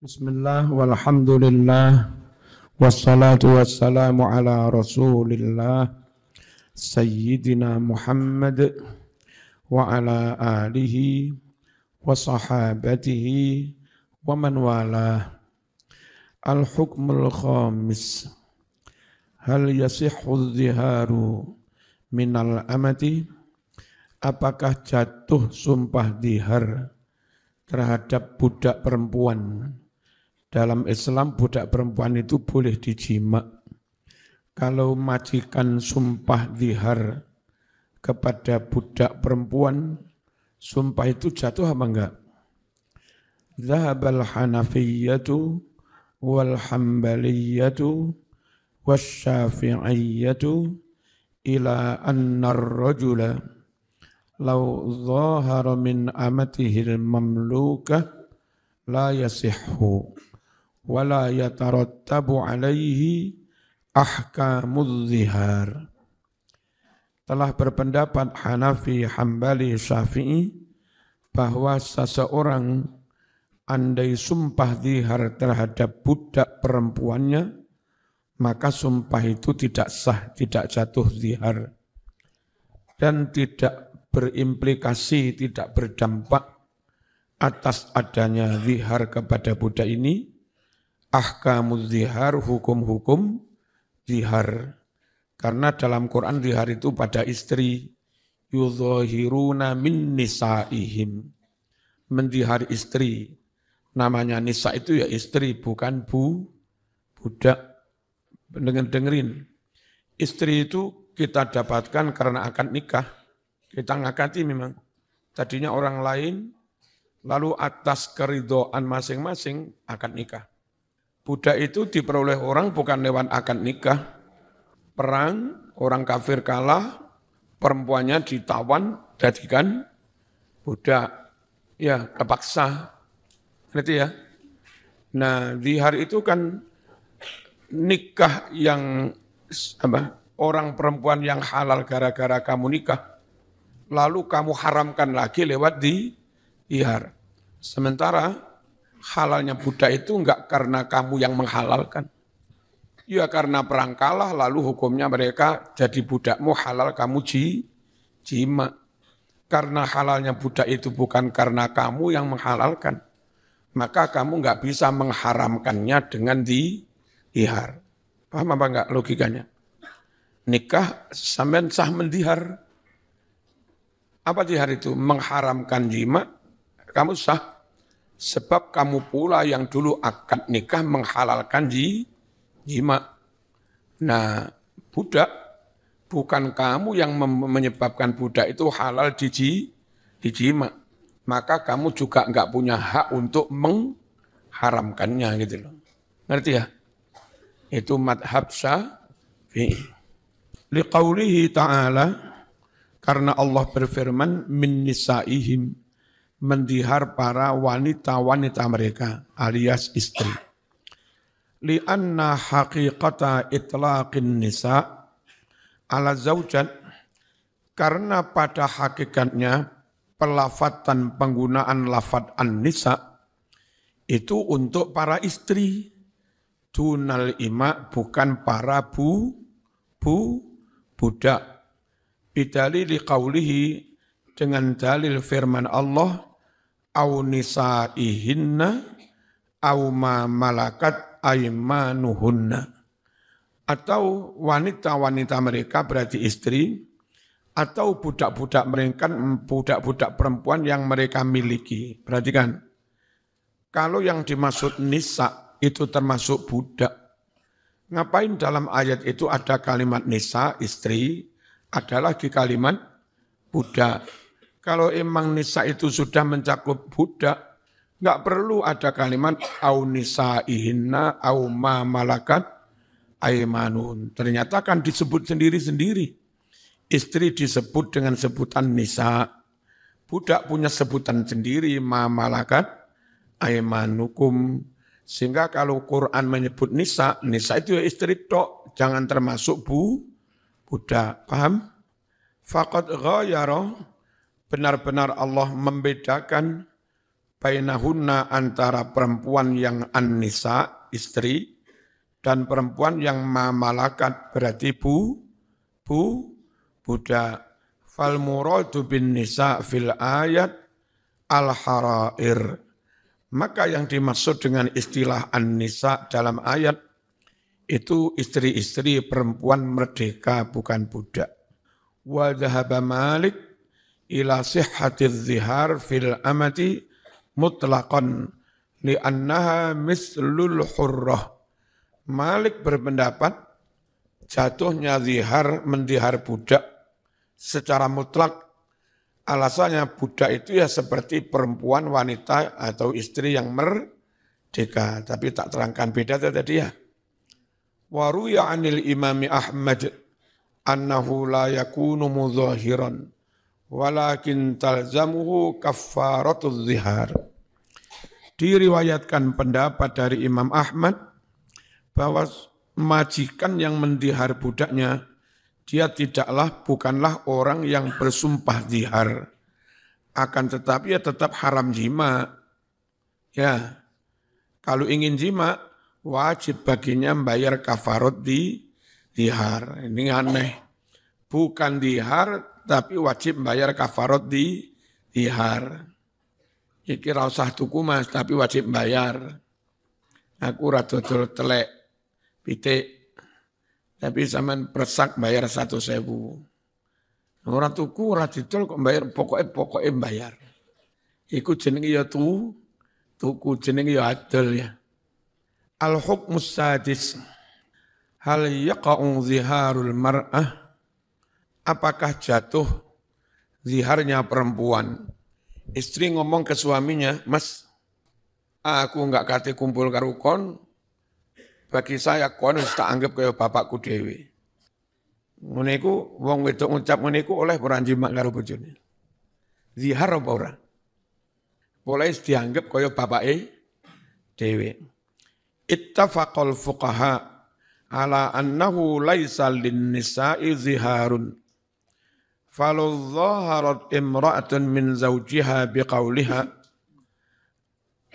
Bismillah walhamdulillah wassalatu wassalamu ala rasulillah Sayyidina Muhammad wa ala alihi wa sahabatihi wa man walah. Al-hukmul khamis, hal yasihhu ziharu minal amati, apakah jatuh sumpah dihar terhadap budak perempuan? Dalam Islam budak perempuan itu boleh dijima. Kalau majikan sumpah zihar kepada budak perempuan, sumpah itu jatuh apa enggak? Zahabal Hanafiyyatu wal Hambaliyyatu wasyafi'iyyatu ila anna ar-rajula law zahara min amatihil mamlukah la yasihhu wala yatarattabu alaihi ahkamuz zihar. Telah berpendapat Hanafi, Hambali, Syafi'i bahwa seseorang andai sumpah zihar terhadap budak perempuannya, maka sumpah itu tidak sah, tidak jatuh zihar, dan tidak berimplikasi, tidak berdampak atas adanya zihar kepada budak ini. Ahkamuz zihar, hukum-hukum zihar. Karena dalam Quran zihar itu pada istri. Yudhahiruna min nisaihim. Mendihar istri. Namanya nisa itu ya istri, bukan budak. Dengerin. Istri itu kita dapatkan karena akad nikah. Kita ngakati memang. Tadinya orang lain, lalu atas keridhaan masing-masing akad nikah. Budak itu diperoleh orang bukan lewat akad nikah. Perang, orang kafir kalah, perempuannya ditawan, jadikan budak. Ya, kepaksa. Ngerti ya? Nah, zihar itu kan nikah yang orang perempuan yang halal gara-gara kamu nikah. Lalu kamu haramkan lagi lewat zihar. Sementara halalnya budak itu enggak karena kamu yang menghalalkan. Ya karena perang kalah lalu hukumnya mereka jadi budakmu halal kamu jima. Karena halalnya budak itu bukan karena kamu yang menghalalkan. Maka kamu enggak bisa mengharamkannya dengan zihar. Paham apa enggak logikanya? Nikah sampean sah mendihar. Apa zihar itu? Mengharamkan jima, kamu sah. Sebab kamu pula yang dulu akad nikah menghalalkan jima. Nah, budak, bukan kamu yang menyebabkan budak itu halal dijima. Maka kamu juga enggak punya hak untuk mengharamkannya gitu loh. Ngerti ya? Itu madhab Syafi'i. Liqaulihi ta'ala, karena Allah berfirman, min nisaihim, mendihar para wanita-wanita mereka alias istri. Lianna haqiqata itlaqin nisa ala zaujat, karena pada hakikatnya pelafatan penggunaan lafad an-nisa itu untuk para istri. Dunal ima, bukan para budak. Bidalili qawlihi, dengan dalil firman Allah, au nisaihinna au ma malakat aimanuhunna, atau wanita-wanita mereka berarti istri, atau budak-budak mereka, budak-budak perempuan yang mereka miliki. Perhatikan, kalau yang dimaksud nisa itu termasuk budak. Ngapain dalam ayat itu ada kalimat nisa, istri, ada lagi kalimat budak. Kalau emang nisa itu sudah mencakup budak, enggak perlu ada kalimat au nisaihinna au ma malakat aimanun. Ternyata kan disebut sendiri-sendiri. Istri disebut dengan sebutan nisa. Budak punya sebutan sendiri, ma malakat aimanukum. Sehingga kalau Quran menyebut nisa, nisa itu ya istri tok, jangan termasuk budak. Paham? Faqad ghayara, benar-benar Allah membedakan bainahunna antara perempuan yang an-nisa, istri, dan perempuan yang malakat berarti budak. Fal muradu bin nisa fil ayat al-harair. Maka yang dimaksud dengan istilah an-nisa dalam ayat itu istri-istri perempuan merdeka bukan budak. Wa dhahaba Malik ila sihhatiz zihar fil amati mutlaqan li'annaha mislul hurrah. Malik berpendapat jatuhnya zihar mendihar budak secara mutlak. Alasannya budak itu ya seperti perempuan, wanita atau istri yang merdeka. Tapi tak terangkan beda tadi ya. Wa ruya 'anil Imami Ahmad annahu la yakunu mudzahiran walakin talzamuhu kaffaratuz zihar. Diriwayatkan pendapat dari Imam Ahmad bahwa majikan yang mendihar budaknya dia bukanlah orang yang bersumpah zihar, akan tetapi ya tetap haram jima. Ya, kalau ingin jima wajib baginya membayar kafarat di zihar. Ini aneh, bukan zihar tapi wajib membayar kafarat di zihar. Iki ra usah tuku Mas, tapi wajib bayar. Aku ra dodol telek pitik. Tapi sampean presak bayar 1.000. Ora tuku, ora didol kok bayar, pokoknya bayar. Iku jenenge ya tuku jenenge ya adol ya. Al-hukmus sadis. Hal yaqa'u ziharul mar'ah? Apakah jatuh ziharnya perempuan? Istri ngomong ke suaminya, Mas, aku enggak kate kumpul karo kon, bagi saya kon wis tak anggap kaya bapakku dhewe. Ngene iku wong wedok ngucap ngene iku oleh ora njimak karo bojone. Zihar apa ora? Boleh dianggap kaya bapake dhewe. Ittafaqal fuqaha ala annahu laisa lin-nisa'i ziharun. Falau dhaharat imra'atun min zawjiha biqauliha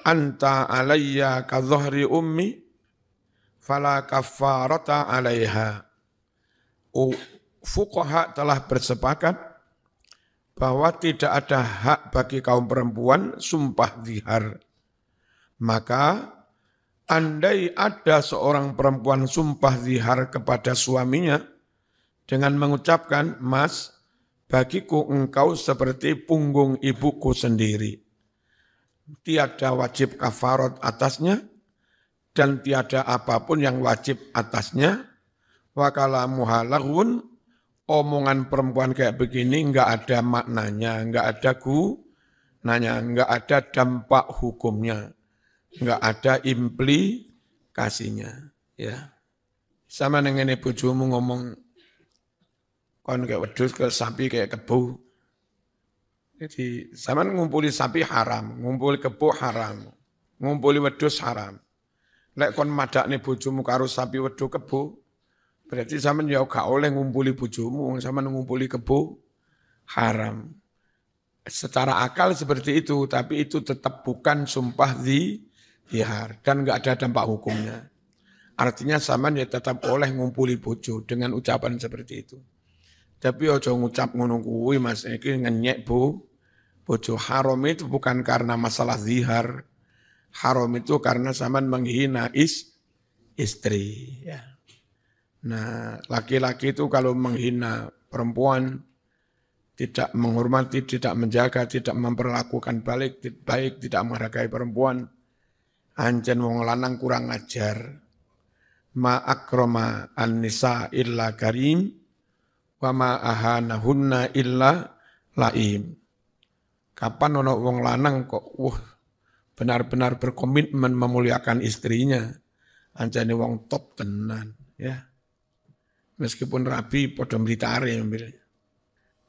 anta alayya ka dhahri ummi fala kaffarata alaiha. Fuqaha telah bersepakat bahwa tidak ada hak bagi kaum perempuan sumpah zihar. Maka andai ada seorang perempuan sumpah zihar kepada suaminya dengan mengucapkan, Mas, bagiku engkau seperti punggung ibuku sendiri. Tiada wajib kafarat atasnya, dan tiada apapun yang wajib atasnya. Wa kalamuha laghun, omongan perempuan kayak begini enggak ada maknanya, enggak ada gunanya, enggak ada dampak hukumnya, enggak ada implikasinya. Ya, sama dengan bojomu ngomong kon kayak wedhus ke sapi kayak kebo. Jadi sama ngumpuli sapi haram, ngumpuli kebo haram, ngumpuli wedhus haram. Lek kon madakne bojomu karo sapi wedhus kebo, berarti sampean ya gak oleh ngumpuli bojomu, sampean ngumpuli kebo haram. Secara akal seperti itu, tapi itu tetap bukan sumpah zihar dan enggak ada dampak hukumnya. Artinya sampean ya tetap oleh ngumpuli bojo dengan ucapan seperti itu. Tapi ojo ngucap ngono kuwi Mas, iki ngenyek bojo. Haram itu bukan karena masalah zihar. Haram itu karena sampean menghina istri ya. Nah, laki-laki itu kalau menghina perempuan, tidak menghormati, tidak menjaga, tidak memperlakukan baik, tidak menghargai perempuan, ancen wong lanang kurang ajar. Ma akrama an-nisa illa karim, wa ma ahanahunna illa laim. Kapan ono wong lanang kok benar-benar berkomitmen memuliakan istrinya, ancene wong top tenan ya. Meskipun rabi padha mritare ambil.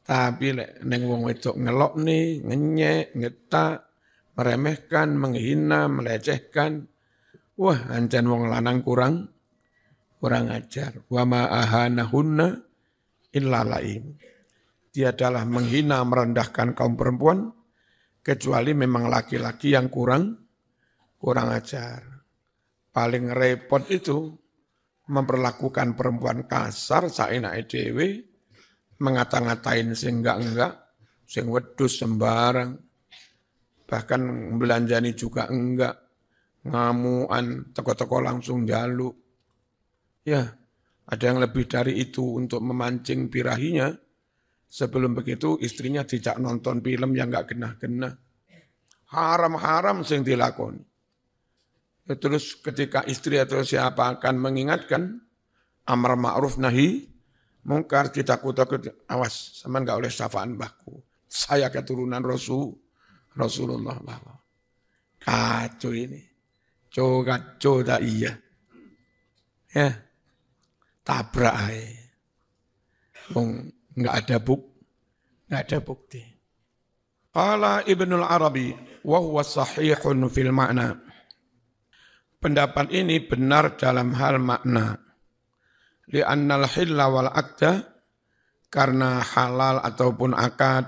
Tapi lek ning wong wedok ngelokne, ngenyek, ngetak, meremehkan, menghina, melecehkan, wah ancen wong lanang kurang ajar. Wa ma ahanahunna illa laim. Dia adalah menghina, merendahkan kaum perempuan kecuali memang laki-laki yang kurang ajar. Paling repot itu memperlakukan perempuan kasar saenake dhewe, ngata-ngatain sing enggak, sing wedhus sembarang. Bahkan belanjani juga enggak, ngamuan, teko-teko langsung jaluk. Ya, ada yang lebih dari itu untuk memancing birahinya. Sebelum begitu istrinya dijak nonton film yang enggak genah-genah. Haram-haram sing dilakoni. Terus ketika istri atau siapa akan mengingatkan, amar ma'ruf nahi, mungkar takut awas, sama enggak oleh syafaan mbahku. Saya keturunan Rasulullah. Kacau ini. Kacau tak iya. Ya, tabrak aja. Enggak ada bukti. Qala Ibnul Arabi, wa huwa sahihun fil ma'na. Pendapat ini benar dalam hal makna. Li'annal hilla wal aqda, karena halal ataupun akad,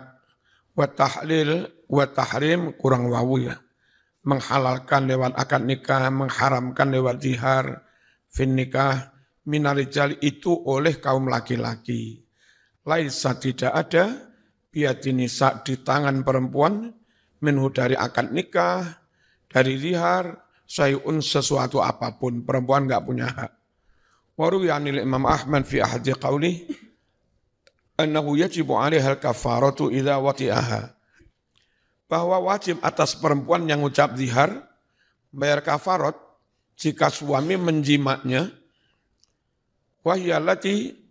wa tahlil wa tahrim kurang wawu ya. Menghalalkan lewat akad nikah, mengharamkan lewat zihar, fin nikah, minarijal itu oleh kaum laki-laki. Laisa tidak ada, biati nisa di tangan perempuan, minhu dari akad nikah, dari zihar, sayun sesuatu apapun, perempuan enggak punya hak. Waruwi anil Imam Ahmad fi ahadi qawlih, annahu yajibu alaiha al-kafaratu idha wati'aha. Bahwa wajib atas perempuan yang ucap zihar, bayar kafarat, jika suami menjimatnya, wahyallati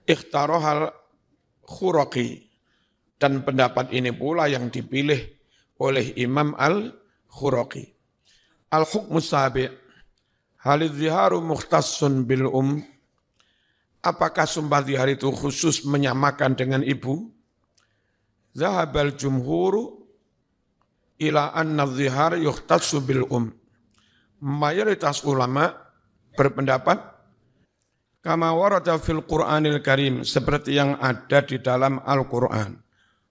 ikhtarohal khuraqi. Dan pendapat ini pula yang dipilih oleh Imam al-Khuraqi. Al-hukmu sabi' halidh ziharu mukhtassun bil apakah sumpah zihar itu khusus menyamakan dengan ibu? Zahabal jumhuru ila anna zihar yukhtassu bil Mayoritas ulama berpendapat kama warada fil Qur'anil Karim, seperti yang ada di dalam Al-Qur'an.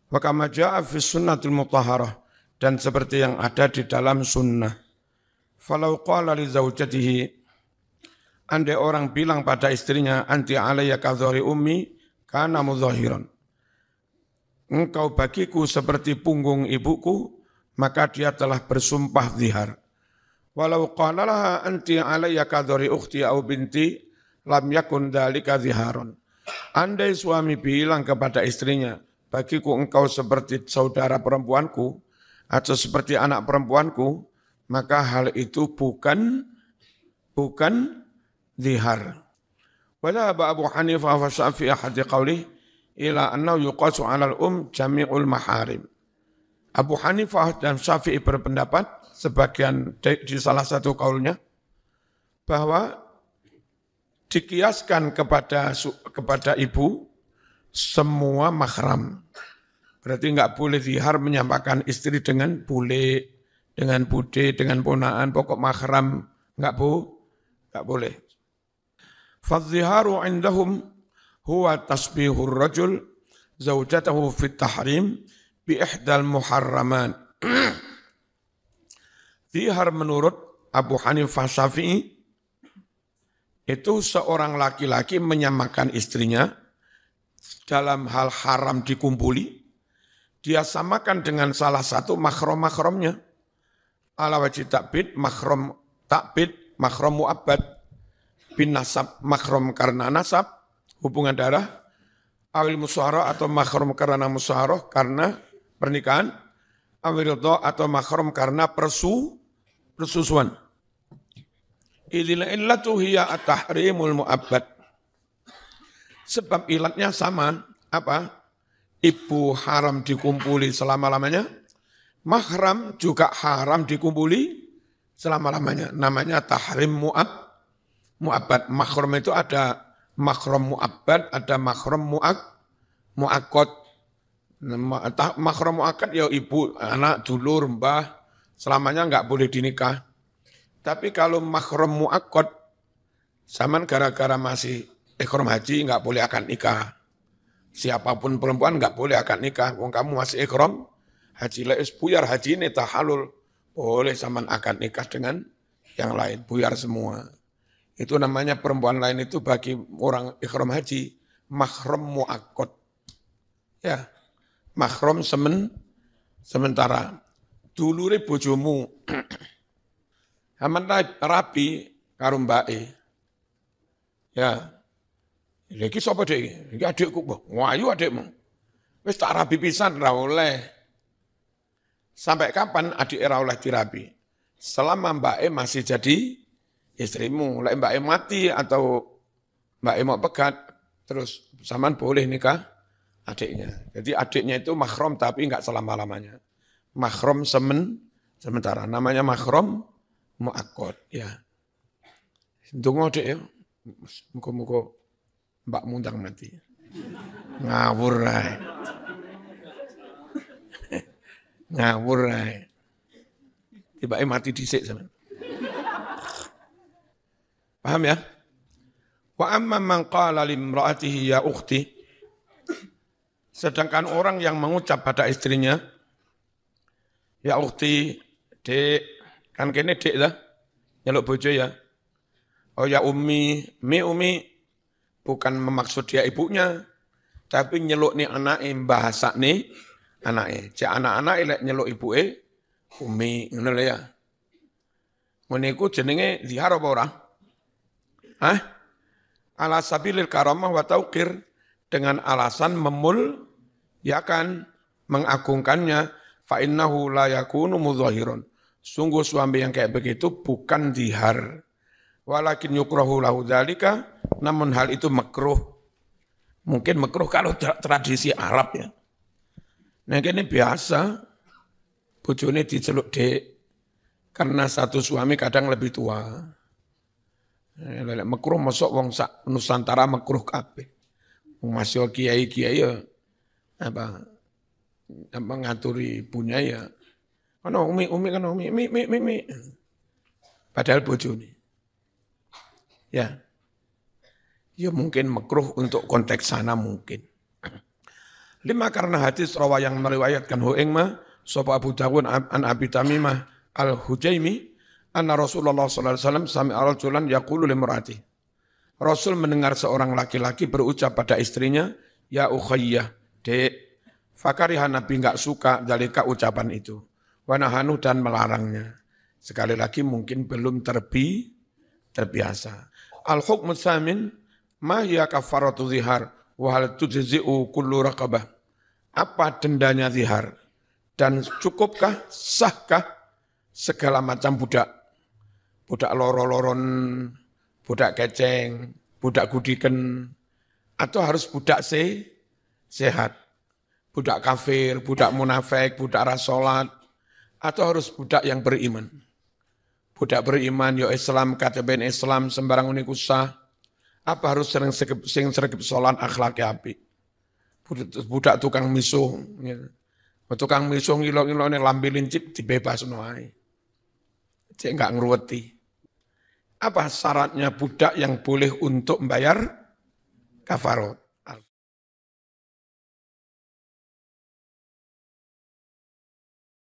Wa kama jaa fi sunnatil mutahharah, dan seperti yang ada di dalam sunnah. Falau qala li zaujatihi, andai orang bilang pada istrinya, anti alayya kadhari ummi kana mudzahiran. Engkau bagiku seperti punggung ibuku, maka dia telah bersumpah zihar. Walau qala laha anti alayya kadhari ukhti au binti, lam yakun dzalika ziharon. Andai suami bilang kepada istrinya, bagiku engkau seperti saudara perempuanku, atau seperti anak perempuanku, maka hal itu bukan zihar. Wala Abu Hanifah wa Syafi'i ahadi qawlih ila annahu yuqasu 'alal jami'ul maharim. Abu Hanifah dan Syafi'i berpendapat sebagian di salah satu kaulnya bahwa dikiaskan kepada ibu semua mahram. Berarti enggak boleh zihar menyamakan istri dengan bule, dengan bude, dengan ponaan, pokok mahram enggak boleh. Fadh-dhiharu 'indahum huwa tasbihur rajul zaujatahu fit tahrim bi ihdal muharraman. Zihar menurut Abu Hanifah Syafi'i itu seorang laki-laki menyamakan istrinya dalam hal haram dikumpuli, dia samakan dengan salah satu mahram-mahramnya. Ala wajib takbid, mahram takbid, mahram mu'abbad, bin nasab, mahram karena nasab, hubungan darah, awil musyarah atau mahram karena musyarah karena pernikahan, awil ridha atau mahram karena persusuan. Idil illatu hiya at-tahrimul mu'abbad. Sebab ilatnya sama, apa? Ibu haram dikumpuli selama-lamanya, mahram juga haram dikumpuli selama-lamanya. Namanya tahrim mu'abbad. Mahram itu ada mahram mu'abbad, ada mahram mu'akkad. Mahram mu'akkad ya ibu, anak, dulur, mbah, selamanya enggak boleh dinikah. Tapi kalau mahram mu'akkad, zaman gara-gara masih ihram haji enggak boleh akad nikah. Siapapun perempuan enggak boleh akad nikah, wong kamu masih ihram Haji lek buyar haji ini tahalul, boleh zaman akad nikah dengan yang lain, buyar semua. Itu namanya perempuan lain itu bagi orang ikhram haji, mahram mu'akkad. Ya, mahram sementara. Dulure bojomu, aman rabi karo mbake. Ya, iki sapa dek? Iki adikku, wah ayu adikmu. Wis tak rabi pisan ra oleh. Sampai kapan adik ra oleh dirabi? Selama mbake masih jadi istrimu. Lek mbake mati atau mbake mau pegat, terus sampean boleh nikah adiknya. Jadi adiknya itu mahram tapi enggak selama-lamanya. Mahram sementara. Namanya mahram mu'akkad. Ya. Ndonga Dik ya. Muga-muga mbak mundang mati. Ngawur ae. Ngawur ae. Tibake mati dhisik sampean. Paham ya? Wa amma man qala limra'atihi ya ukhti. Sedangkan orang yang mengucap pada istrinya, ya ukhti, dek, kan kene dek lah, nyeluk bojo ya. Oh ya umi, bukan memaksud dia ibunya, tapi nyeluk ni anake, bahasa ni anake. Cek anak-anak lek nyeluk ibuke, umi, ngono lho ya. Ngene iku jenenge zihar apa ora? Hah? Ala sabilil karamah wa tauqir, dengan alasan memuliakan, mengagungkannya, fa innahu la yakunu mudzahiran. Sungguh suami yang kayak begitu bukan zihar. Walakin yukrahu lahu dzalika, namun hal itu makruh. Mungkin makruh kalau tradisi Arab ya. Nah ini biasa, bojone diceluk dek, karena satu suami kadang lebih tua. Lelek makruh masuk wong sak Nusantara makruh kabeh. Masih kiai-kiai ya apa ngaturi punya ya. Ono umi kan umi. Padahal bojone. Ya. Ya mungkin makruh untuk konteks sana mungkin. 5 karena hadis rawa yang meriwayatkan ing sapa Abu Dawud an Abi Tamimah al-Hujaimi anna Rasulullah sallallahu alaihi wasallam sami'a rajulan yaqulu limraati. Rasul mendengar seorang laki-laki berucap pada istrinya, ya ukhayyah, dek. Fakariha Nabi enggak suka dalika ucapan itu. Wa nahanu dan melarangnya. Sekali lagi mungkin belum terbiasa. Al-hukmu tsamin ma hiya kafaratu zihar wa hal tujzi'u kullu raqabah. Apa dendanya zihar? Dan cukupkah, sahkah segala macam budak? Budak loro-loron, budak keceng, budak gudiken, atau harus budak sehat? Budak kafir, budak munafik, budak rasolat, atau harus budak yang beriman? Budak beriman, ya Islam, kataben Islam, sembarang uniku sah. Apa harus sering sergep sholat akhlaki api? Budak tukang misuh, ya. Tukang misuh ngilo-ngilo ini lambi lincip dibebas noai. Cek enggak ngeruweti. Apa syaratnya budak yang boleh untuk membayar kafarot?